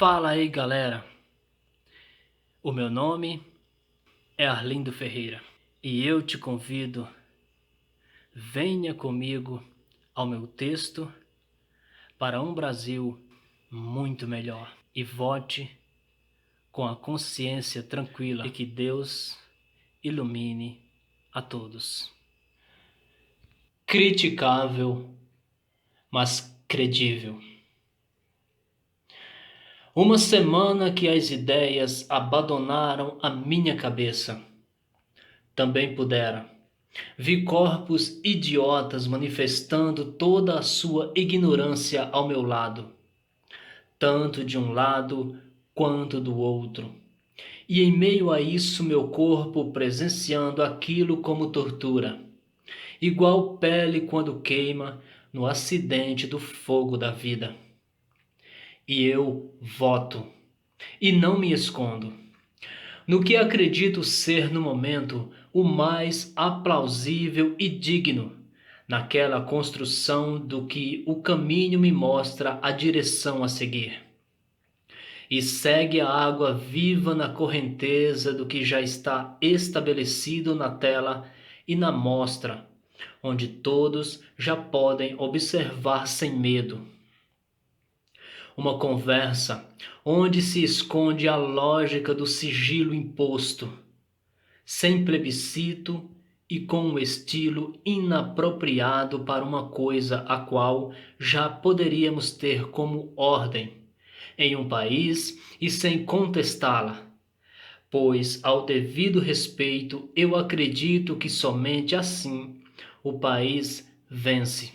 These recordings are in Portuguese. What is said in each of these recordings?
Fala aí, galera. O meu nome é Arlindo Ferreira e eu te convido, venha comigo ao meu texto para um Brasil muito melhor e vote com a consciência tranquila e que Deus ilumine a todos. Criticável, mas credível. Uma semana que as ideias abandonaram a minha cabeça. Também pudera. Vi corpos idiotas manifestando toda a sua ignorância ao meu lado, tanto de um lado quanto do outro. E em meio a isso meu corpo presenciando aquilo como tortura, igual pele quando queima no acidente do fogo da vida. E eu voto, e não me escondo. No que acredito ser no momento o mais aplausível e digno, naquela construção do que o caminho me mostra a direção a seguir. E segue a água viva na correnteza do que já está estabelecido na tela e na mostra, onde todos já podem observar sem medo. Uma conversa onde se esconde a lógica do sigilo imposto, sem plebiscito e com um estilo inapropriado para uma coisa a qual já poderíamos ter como ordem em um país e sem contestá-la, pois ao devido respeito eu acredito que somente assim o país vence.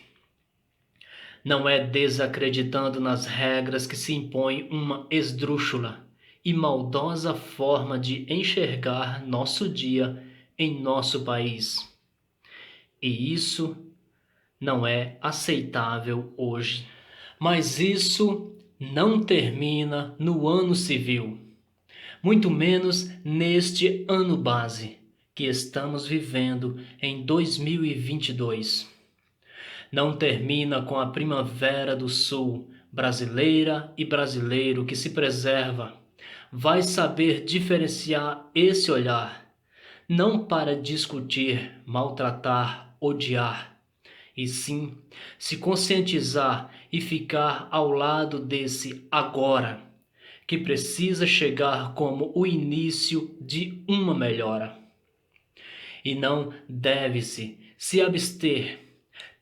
Não é desacreditando nas regras que se impõe uma esdrúxula e maldosa forma de enxergar nosso dia em nosso país. E isso não é aceitável hoje. Mas isso não termina no ano civil, muito menos neste ano base que estamos vivendo em 2022. Não termina com a primavera do sul, brasileira e brasileiro que se preserva. Vai saber diferenciar esse olhar, não para discutir, maltratar, odiar, e sim se conscientizar e ficar ao lado desse agora, que precisa chegar como o início de uma melhora. E não deve-se se abster.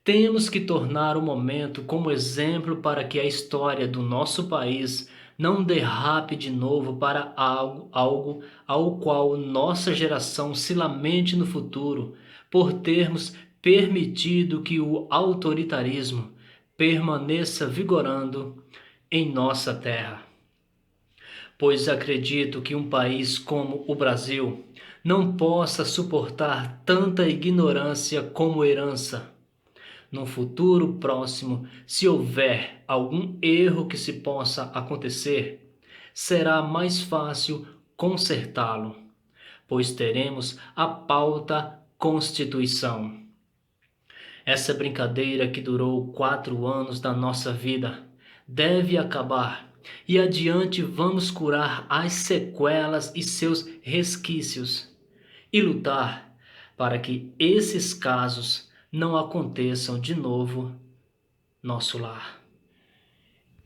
Temos que tornar o momento como exemplo para que a história do nosso país não derrape de novo para algo ao qual nossa geração se lamente no futuro, por termos permitido que o autoritarismo permaneça vigorando em nossa terra. Pois acredito que um país como o Brasil não possa suportar tanta ignorância como herança. No futuro próximo, se houver algum erro que se possa acontecer, será mais fácil consertá-lo, pois teremos a pauta Constituição. Essa brincadeira que durou 4 anos da nossa vida deve acabar e adiante vamos curar as sequelas e seus resquícios e lutar para que esses casos não aconteçam de novo nosso lar.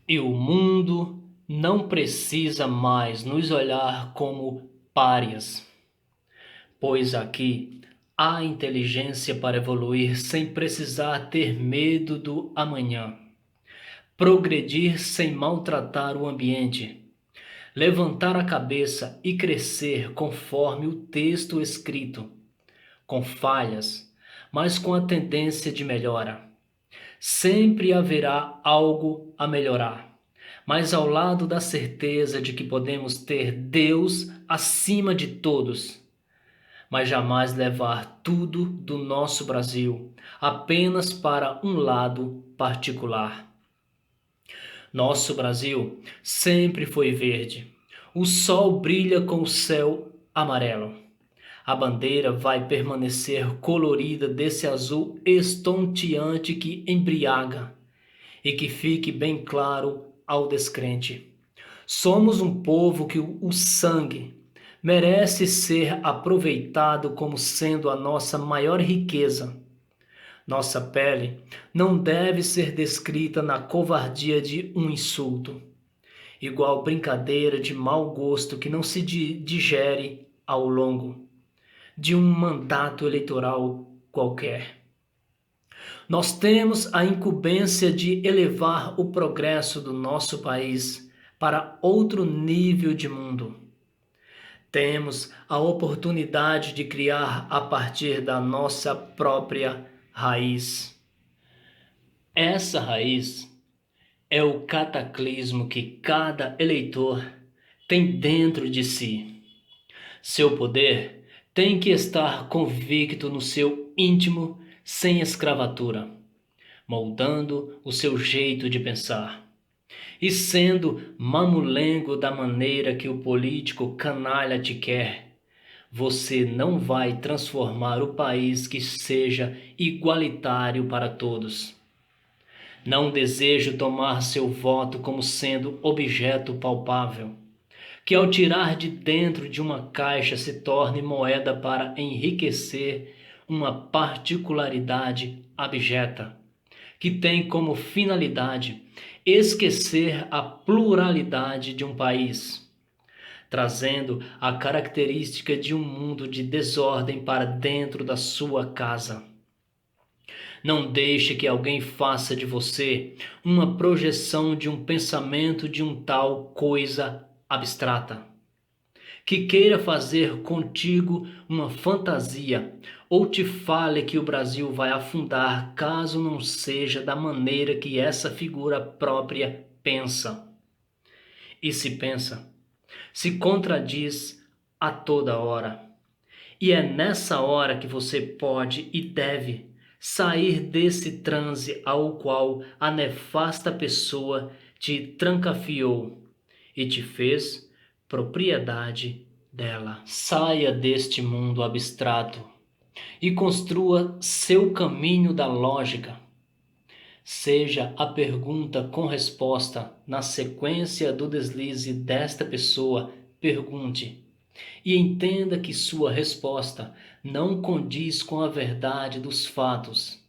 E o mundo não precisa mais nos olhar como párias, pois aqui há inteligência para evoluir sem precisar ter medo do amanhã, progredir sem maltratar o ambiente, levantar a cabeça e crescer conforme o texto escrito, com falhas, mas com a tendência de melhora. Sempre haverá algo a melhorar, mas ao lado da certeza de que podemos ter Deus acima de todos, mas jamais levar tudo do nosso Brasil apenas para um lado particular. Nosso Brasil sempre foi verde. O sol brilha com o céu amarelo. A bandeira vai permanecer colorida desse azul estonteante que embriaga, e que fique bem claro ao descrente. Somos um povo que o sangue merece ser aproveitado como sendo a nossa maior riqueza. Nossa pele não deve ser descrita na covardia de um insulto, igual brincadeira de mau gosto que não se digere ao longo de um mandato eleitoral qualquer. Nós temos a incumbência de elevar o progresso do nosso país para outro nível de mundo. Temos a oportunidade de criar a partir da nossa própria raiz. Essa raiz é o cataclismo que cada eleitor tem dentro de si. Seu poder tem que estar convicto no seu íntimo, sem escravatura, moldando o seu jeito de pensar. E sendo mamulengo da maneira que o político canalha te quer, você não vai transformar o país que seja igualitário para todos. Não desejo tomar seu voto como sendo objeto palpável, que ao tirar de dentro de uma caixa se torne moeda para enriquecer uma particularidade abjeta, que tem como finalidade esquecer a pluralidade de um país, trazendo a característica de um mundo de desordem para dentro da sua casa. Não deixe que alguém faça de você uma projeção de um pensamento de um tal coisa abstrata, que queira fazer contigo uma fantasia ou te fale que o Brasil vai afundar caso não seja da maneira que essa figura própria pensa. E se pensa, se contradiz a toda hora. E é nessa hora que você pode e deve sair desse transe ao qual a nefasta pessoa te trancafiou e te fez propriedade dela. Saia deste mundo abstrato e construa seu caminho da lógica. Seja a pergunta com resposta na sequência do deslize desta pessoa, pergunte. E entenda que sua resposta não condiz com a verdade dos fatos.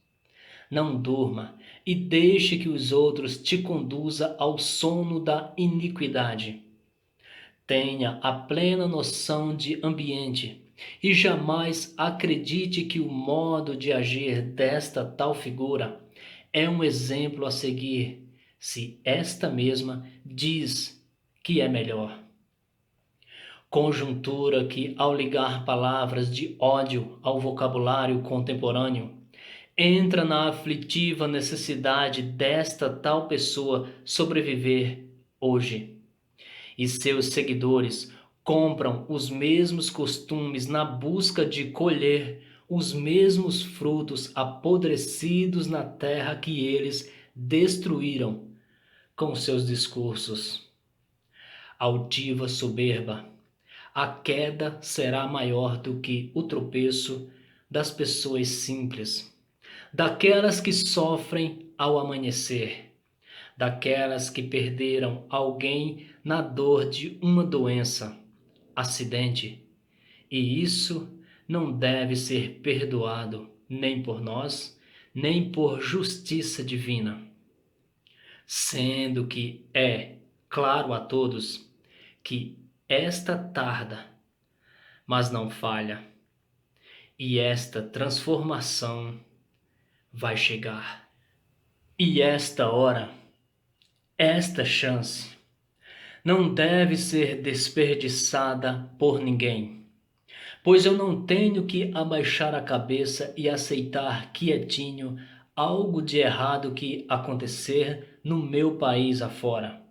Não durma e deixe que os outros te conduza ao sono da iniquidade. Tenha a plena noção de ambiente e jamais acredite que o modo de agir desta tal figura é um exemplo a seguir, se esta mesma diz que é melhor. Conjuntura que, ao ligar palavras de ódio ao vocabulário contemporâneo, entra na aflitiva necessidade desta tal pessoa sobreviver hoje. E seus seguidores compram os mesmos costumes na busca de colher os mesmos frutos apodrecidos na terra que eles destruíram com seus discursos. Altiva soberba, a queda será maior do que o tropeço das pessoas simples, daquelas que sofrem ao amanhecer, daquelas que perderam alguém na dor de uma doença, acidente, e isso não deve ser perdoado nem por nós, nem por justiça divina. Sendo que é claro a todos que esta tarda, mas não falha, e esta transformação vai chegar. E esta hora, esta chance, não deve ser desperdiçada por ninguém, pois eu não tenho que abaixar a cabeça e aceitar quietinho algo de errado que acontecer no meu país afora.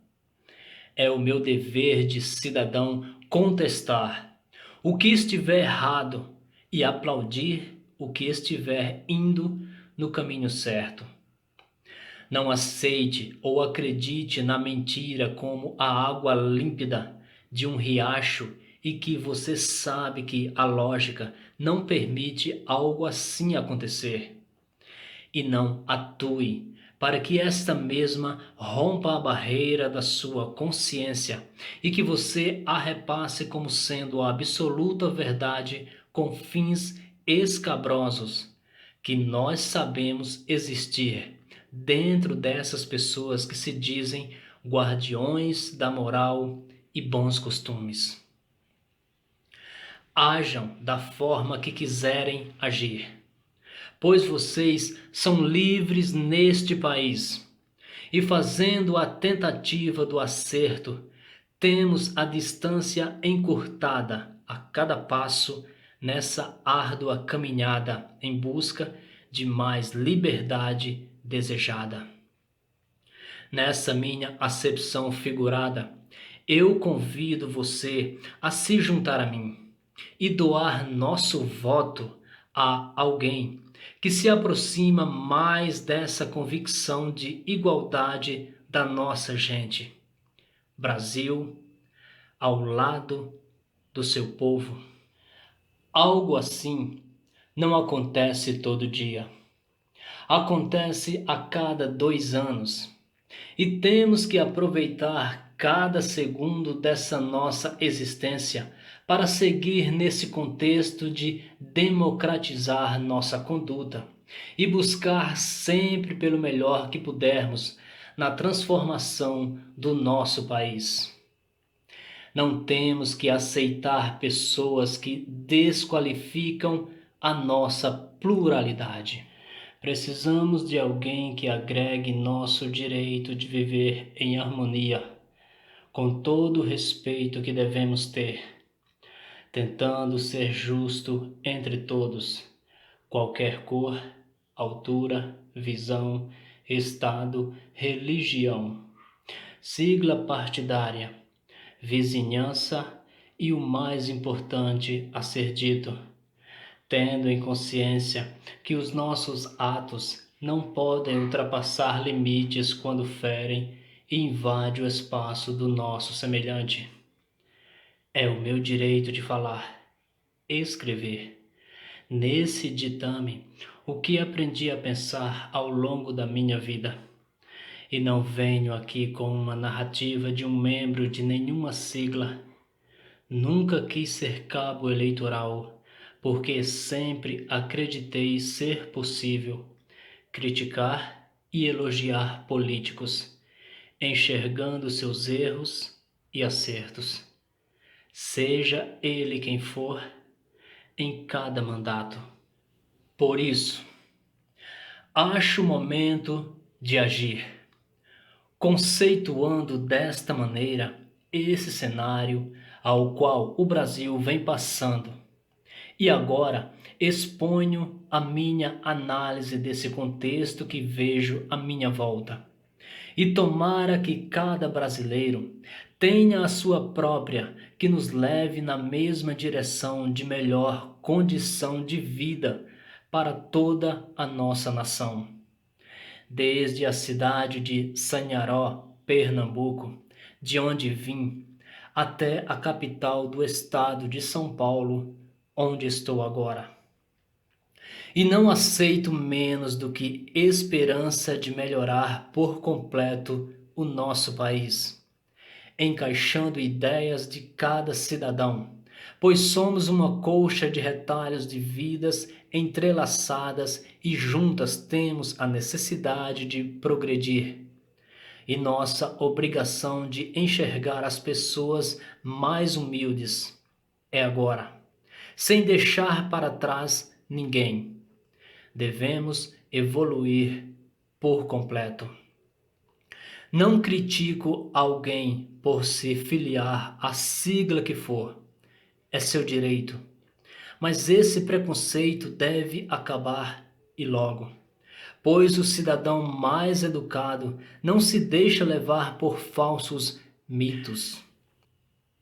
É o meu dever de cidadão contestar o que estiver errado e aplaudir o que estiver indo no caminho certo. Não aceite ou acredite na mentira como a água límpida de um riacho e que você sabe que a lógica não permite algo assim acontecer. e não atue, para que esta mesma rompa a barreira da sua consciência e que você a repasse como sendo a absoluta verdade com fins escabrosos que nós sabemos existir dentro dessas pessoas que se dizem guardiões da moral e bons costumes. Ajam da forma que quiserem agir, pois vocês são livres neste país. E fazendo a tentativa do acerto, temos a distância encurtada a cada passo nessa árdua caminhada em busca de mais liberdade desejada. Nessa minha acepção figurada, eu convido você a se juntar a mim e doar nosso voto a alguém que se aproxima mais dessa convicção de igualdade da nossa gente. Brasil, ao lado do seu povo. Algo assim não acontece todo dia. Acontece a cada 2 anos. E temos que aproveitar cada segundo dessa nossa existência para seguir nesse contexto de democratizar nossa conduta e buscar sempre pelo melhor que pudermos na transformação do nosso país. Não temos que aceitar pessoas que desqualificam a nossa pluralidade. Precisamos de alguém que agregue nosso direito de viver em harmonia, com todo o respeito que devemos ter, tentando ser justo entre todos, qualquer cor, altura, visão, estado, religião, sigla partidária, vizinhança e o mais importante a ser dito, tendo em consciência que os nossos atos não podem ultrapassar limites quando ferem e invadem o espaço do nosso semelhante. É o meu direito de falar, escrever. Nesse ditame, o que aprendi a pensar ao longo da minha vida. E não venho aqui com uma narrativa de um membro de nenhuma sigla. Nunca quis ser cabo eleitoral, porque sempre acreditei ser possível criticar e elogiar políticos, enxergando seus erros e acertos, seja ele quem for, em cada mandato. Por isso, acho o momento de agir, conceituando desta maneira esse cenário ao qual o Brasil vem passando. E agora exponho a minha análise desse contexto que vejo à minha volta. E tomara que cada brasileiro tenha a sua própria, que nos leve na mesma direção de melhor condição de vida para toda a nossa nação. Desde a cidade de Sanharó, Pernambuco, de onde vim, até a capital do estado de São Paulo, onde estou agora. E não aceito menos do que esperança de melhorar por completo o nosso país, encaixando ideias de cada cidadão, pois somos uma colcha de retalhos de vidas entrelaçadas e juntas temos a necessidade de progredir. E nossa obrigação de enxergar as pessoas mais humildes é agora, sem deixar para trás ninguém. Devemos evoluir por completo. Não critico alguém por se filiar à sigla que for. É seu direito. Mas esse preconceito deve acabar e logo. Pois o cidadão mais educado não se deixa levar por falsos mitos.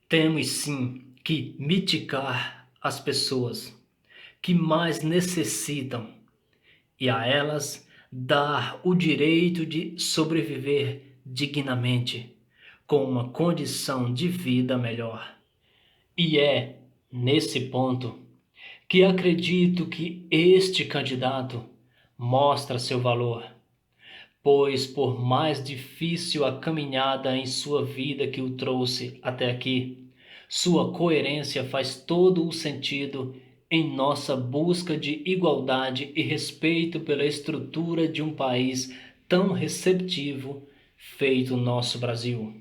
Temos sim que mitigar as pessoas que mais necessitam e a elas dar o direito de sobreviver dignamente, com uma condição de vida melhor. E é nesse ponto que acredito que este candidato mostra seu valor, pois por mais difícil a caminhada em sua vida que o trouxe até aqui, sua coerência faz todo o sentido em nossa busca de igualdade e respeito pela estrutura de um país tão receptivo feito o nosso Brasil.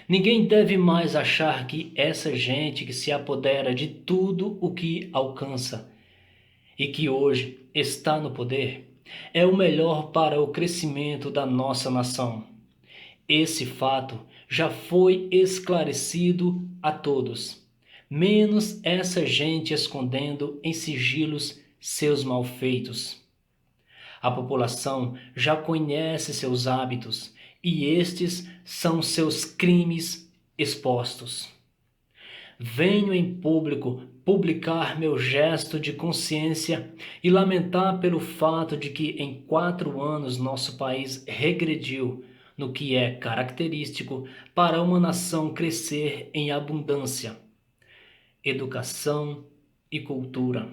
Ninguém deve mais achar que essa gente que se apodera de tudo o que alcança e que hoje está no poder é o melhor para o crescimento da nossa nação. Esse fato já foi esclarecido a todos, menos essa gente escondendo em sigilos seus malfeitos. A população já conhece seus hábitos e estes são seus crimes expostos. Venho em público publicar meu gesto de consciência e lamentar pelo fato de que em 4 anos nosso país regrediu no que é característico para uma nação crescer em abundância, educação e cultura.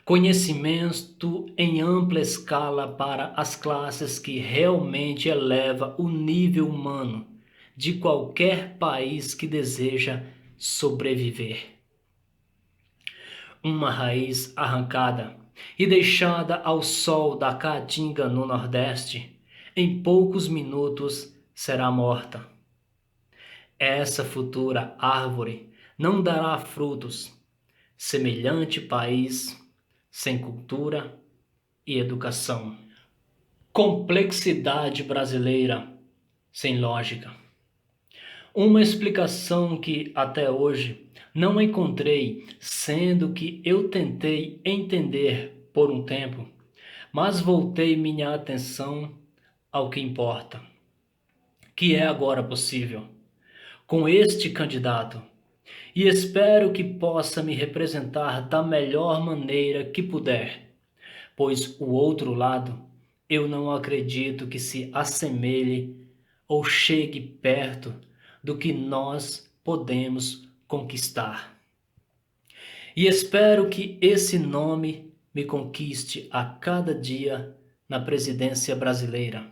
Conhecimento em ampla escala para as classes que realmente eleva o nível humano de qualquer país que deseja sobreviver. Uma raiz arrancada e deixada ao sol da caatinga no Nordeste, em poucos minutos será morta. Essa futura árvore não dará frutos. Semelhante país sem cultura e educação. Complexidade brasileira sem lógica. Uma explicação que até hoje não encontrei, sendo que eu tentei entender por um tempo, mas voltei minha atenção ao que importa, que é agora possível, com este candidato, e espero que possa me representar da melhor maneira que puder, pois o outro lado eu não acredito que se assemelhe ou chegue perto do que nós podemos conquistar. E espero que esse nome me conquiste a cada dia na presidência brasileira,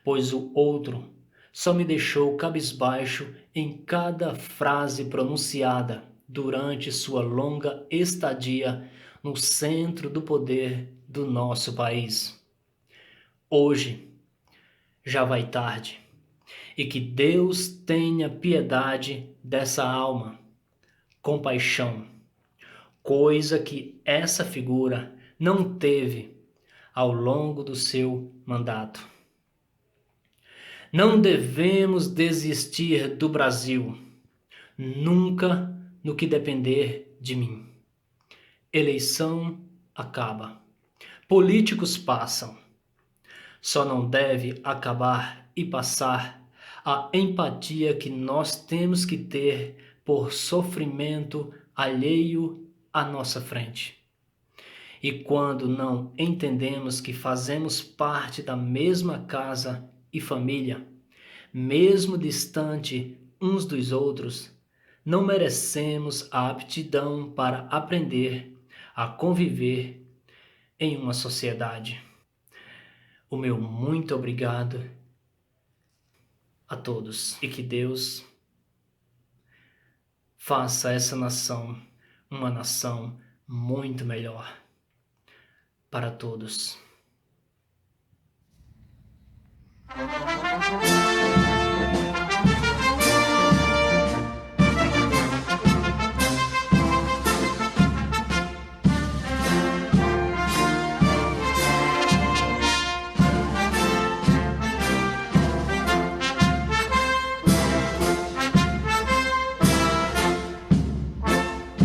pois o outro só me deixou cabisbaixo em cada frase pronunciada durante sua longa estadia no centro do poder do nosso país. Hoje já vai tarde, e que Deus tenha piedade dessa alma, compaixão, coisa que essa figura não teve ao longo do seu mandato. Não devemos desistir do Brasil, nunca no que depender de mim. Eleição acaba, políticos passam. Só não deve acabar e passar a empatia que nós temos que ter por sofrimento alheio à nossa frente. E quando não entendemos que fazemos parte da mesma casa e família, mesmo distante uns dos outros, não merecemos a aptidão para aprender a conviver em uma sociedade. O meu muito obrigado a todos e que Deus faça essa nação uma nação muito melhor para todos.